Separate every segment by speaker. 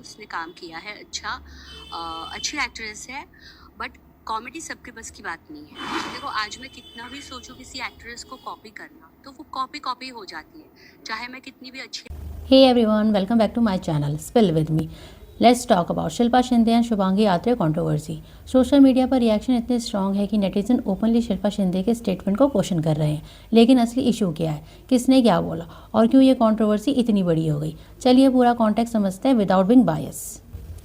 Speaker 1: उसने काम किया है अच्छा, अच्छी एक्ट्रेस है, बट कॉमेडी सबके बस की बात नहीं है। देखो आज मैं कितना भी सोचूं किसी एक्ट्रेस को कॉपी करना, तो वो कॉपी कॉपी हो जाती है, चाहे मैं कितनी भी अच्छी।
Speaker 2: Hey everyone, welcome back to my channel Spill with me. Let's talk about Shilpa Shinde and Shubhangi Atre controversy. Social media पर रिएक्शन इतने स्ट्रांग है कि नेटिजन ओपनली शिल्पा शिंदे के स्टेटमेंट को क्वेश्चन कर रहे हैं। लेकिन असली इशू क्या है, किसने क्या बोला और क्यों ये कंट्रोवर्सी इतनी बड़ी हो गई, चलिए पूरा कॉन्टेक्स्ट समझते हैं विदाउट बिंग बायस।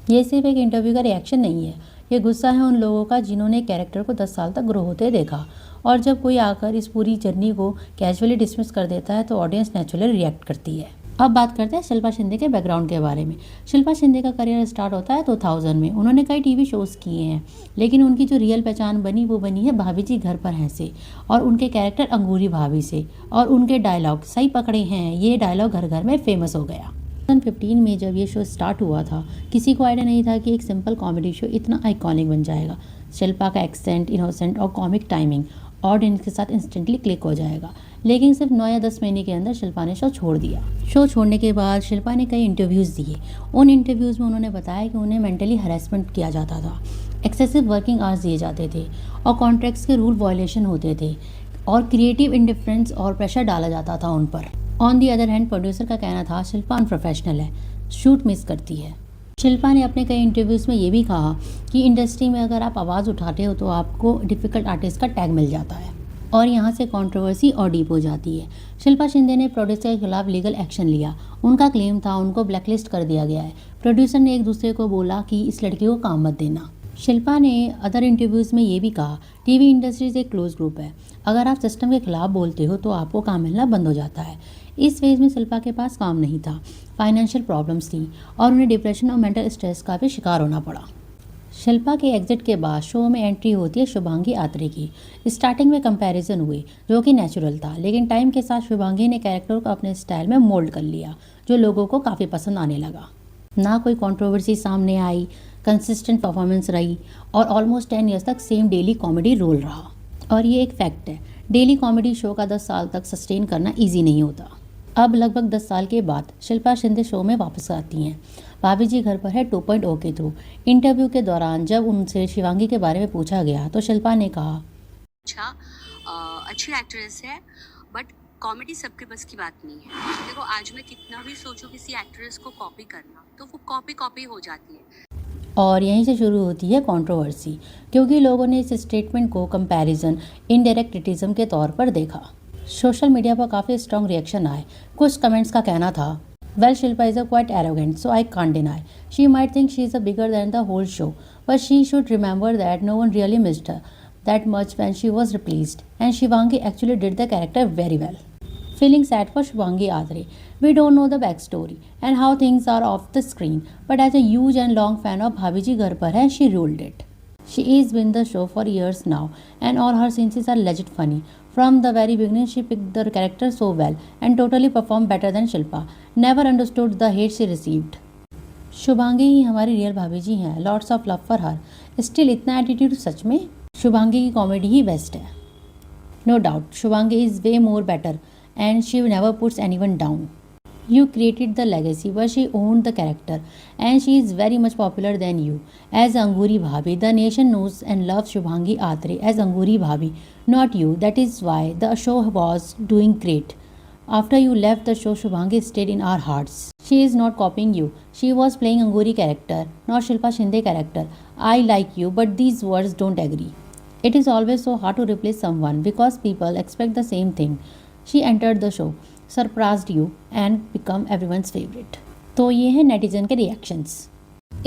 Speaker 2: ये सिर्फ एक इंटरव्यू का रिएक्शन नहीं है, ये गुस्सा है उन लोगों का जिन्होंने कैरेक्टर को 10 साल तक ग्रो होते देखा, और जब कोई आकर इस पूरी जर्नी को कैजुअली डिसमिस कर देता है तो ऑडियंस नेचुरली रिएक्ट करती है। अब बात करते हैं शिल्पा शिंदे के बैकग्राउंड के बारे में। शिल्पा शिंदे का करियर स्टार्ट होता है 2000 में। उन्होंने कई टीवी शोज़ किए हैं, लेकिन उनकी जो रियल पहचान बनी वो बनी है भाभी जी घर पर हैं से, और उनके कैरेक्टर अंगूरी भाभी से, और उनके डायलॉग सही पकड़े हैं, ये डायलॉग घर घर में फेमस हो गया। 2015 में जब ये शो स्टार्ट हुआ था, किसी को आइडिया नहीं था कि एक सिंपल कॉमेडी शो इतना आइकॉनिक बन जाएगा। शिल्पा का एक्सेंट, इनोसेंट और कॉमिक टाइमिंग ऑडियंस के साथ इंस्टेंटली क्लिक हो जाएगा। लेकिन सिर्फ 9 या 10 महीने के अंदर शिल्पा ने शो छोड़ दिया। शो छोड़ने के बाद शिल्पा ने कई इंटरव्यूज़ दिए। उन इंटरव्यूज़ में उन्होंने बताया कि उन्हें मेंटली हरासमेंट किया जाता था, एक्सेसिव वर्किंग आवर्स दिए जाते थे, और कॉन्ट्रैक्ट्स के रूल वायलेशन होते थे, और क्रिएटिव इंडिफरेंस और प्रेशर डाला जाता था उन पर। On the other hand producer का कहना था शिल्पा अनप्रोफेशनल है, शूट मिस करती है। शिल्पा ने अपने कई इंटरव्यूज़ में ये भी कहा कि इंडस्ट्री में अगर आप आवाज़ उठाते हो तो आपको डिफ़िकल्ट आर्टिस्ट का टैग मिल जाता है, और यहाँ से कंट्रोवर्सी और डीप हो जाती है। शिल्पा शिंदे ने प्रोड्यूसर के खिलाफ लीगल एक्शन लिया। उनका क्लेम था उनको ब्लैकलिस्ट कर दिया गया है। प्रोड्यूसर ने एक दूसरे को बोला कि इस लड़की को काम मत देना। शिल्पा ने अदर इंटरव्यूज़ में ये भी कहा, टीवी इंडस्ट्री एक क्लोज ग्रुप है, अगर आप सिस्टम के खिलाफ बोलते हो तो आपको काम मिलना बंद हो जाता है। इस फेज़ में शिल्पा के पास काम नहीं था, फाइनेंशियल प्रॉब्लम्स थी, और उन्हें डिप्रेशन और मेंटल स्ट्रेस का भी शिकार होना पड़ा। शिल्पा के एग्जिट के बाद शो में एंट्री होती है शुभांगी आत्रे की। स्टार्टिंग में कंपैरिजन हुए जो कि नेचुरल था, लेकिन टाइम के साथ शुभांगी ने कैरेक्टर को अपने स्टाइल में मोल्ड कर लिया, जो लोगों को काफ़ी पसंद आने लगा। ना कोई कंट्रोवर्सी सामने आई, कंसिस्टेंट परफॉर्मेंस रही, और ऑलमोस्ट 10 ईयर्स तक सेम डेली कॉमेडी रोल रहा। और ये एक फैक्ट है, डेली कॉमेडी शो का 10 साल तक सस्टेन करना ईजी नहीं होता। अब लगभग 10 साल के बाद शिल्पा शिंदे शो में वापस आती हैं, भाभी जी घर पर है 2.0 के थ्रू। इंटरव्यू के दौरान जब उनसे शिवांगी के बारे में पूछा गया तो शिल्पा ने कहा,
Speaker 1: अच्छा, अच्छी एक्ट्रेस है, बट कॉमेडी सबके बस की बात नहीं है। देखो आज मैं कितना भी सोचूं किसी एक्ट्रेस को कॉपी करना, तो वो कॉपी कॉपी हो जाती है।
Speaker 2: और यहीं से शुरू होती है कंट्रोवर्सी, क्योंकि लोगों ने इस स्टेटमेंट को कंपैरिजन, इनडायरेक्ट क्रिटिसिज्म के तौर पर देखा। सोशल मीडिया पर काफ़ी स्ट्रॉन्ग रिएक्शन आए। कुछ कमेंट्स का कहना था, well Shilpa is a quite arrogant, so I can't deny, she might think she is a bigger than the whole show, but she should remember that no one really missed her that much when she was replaced, and Shivangi actually did the character very well. Feeling sad for Shivangi Adre. We don't know the backstory and how things are off the screen, but as a huge and long fan of Bhabiji Ghar Par Hai, she ruled it. She is been the show for years now, and all her scenes are legit funny. From the very beginning, she picked the character so well and totally performed better than Shilpa. Never understood the hate she received. Shubhangi ही हमारी real भाभी जी हैं, lots of love for her. Still इतना attitude, सच में शुभांगी की comedy ही बेस्ट है। No doubt Shubhangi is way more better and she never puts anyone down. You created the legacy, but she owned the character, and she is very much popular than you. As Anguri Bhabhi, the nation knows and loves Shubhangi Atre as Anguri Bhabhi, not you. That is why the show was doing great. After you left the show, Shubhangi stayed in our hearts. She is not copying you. She was playing Anguri character, not Shilpa Shinde character. I like you, but these words don't agree. It is always so hard to replace someone because people expect the same thing. She entered the show, surprised you and become everyone's favourite. तो ये हैं netizen के reactions.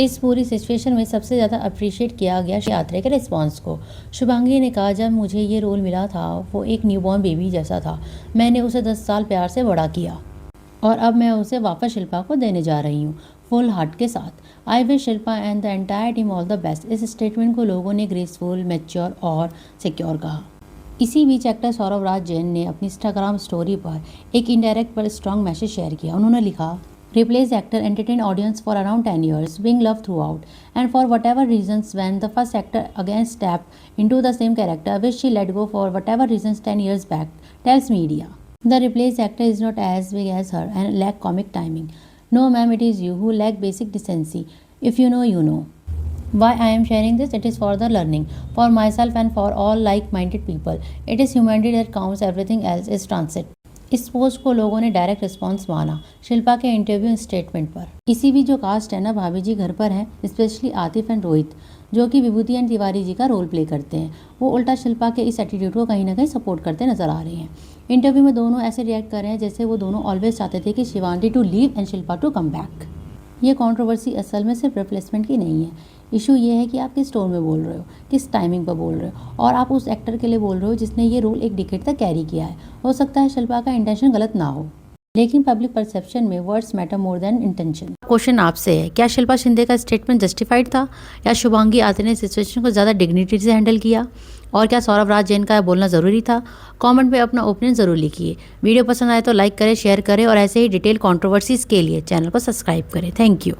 Speaker 2: इस पूरी situation में सबसे ज़्यादा appreciate किया गया यात्रा के रिस्पांस को। शुभांगी ने कहा, जब मुझे ये रोल मिला था वो एक न्यूबॉर्न बेबी जैसा था, मैंने उसे 10 साल प्यार से बड़ा किया, और अब मैं उसे वापस शिल्पा को देने जा रही हूँ फुल हार्ट के साथ। I wish Shilpa and the entire team all the best. इस स्टेटमेंट को लोगों ने ग्रेसफुल, मैच्योर और सिक्योर कहा। इसी बीच एक्टर सौरभ राज जैन ने अपनी इंस्टाग्राम स्टोरी पर एक इनडायरेक्ट पर स्ट्रॉन्ग मैसेज शेयर किया। उन्होंने लिखा, replace actor entertain audience for around 10 years, being loved throughout, and for whatever reasons when the first actor again stepped into the same character which she let go for whatever reasons 10 years back, tells media. The replaced actor is not as big as her and lack comic timing. No, ma'am, it is you who lack basic decency. If you know, you know. Why I am sharing this? It is for the learning, for myself and for all like-minded people. It is humanity that counts, everything else is transit. इस post को लोगों ने direct response माना शिल्पा के interview statement पर। इसी भी जो कास्ट है ना, भाभी जी घर पर हैं, स्पेशली आतिफ एंड रोहित, जो कि विभूति एंड तिवारी जी का रोल प्ले करते हैं, वो उल्टा शिल्पा के इस एटीट्यूड को कहीं ना कहीं सपोर्ट करते नजर आ रहे हैं। इंटरव्यू में दोनों ऐसे रिएक्ट कर रहे हैं जैसे वो दोनों ऑलवेज चाहते थे कि Shivangi to leave and Shilpa to come back. ये कंट्रोवर्सी असल में सिर्फ रिप्लेसमेंट की नहीं है। इशू ये है कि आप किस टोन में बोल रहे हो, किस टाइमिंग पर बोल रहे हो, और आप उस एक्टर के लिए बोल रहे हो जिसने ये रोल एक डिकेड तक कैरी किया है। हो सकता है शिल्पा का इंटेंशन गलत ना हो, लेकिन पब्लिक परसेप्शन में words matter more than intention. Question आपसे है, क्या शिल्पा शिंदे का स्टेटमेंट जस्टिफाइड था या शुभांगी आत्रे ने सिचुएशन को ज़्यादा डिग्निटी से हैंडल किया? और क्या सौरभ राज जैन का बोलना ज़रूरी था? कमेंट में अपना ओपिनियन ज़रूर लिखिए। वीडियो पसंद आए तो लाइक करें, शेयर करें और ऐसे ही डिटेल कंट्रोवर्सीज़ के लिए चैनल को सब्सक्राइब करें। Thank you.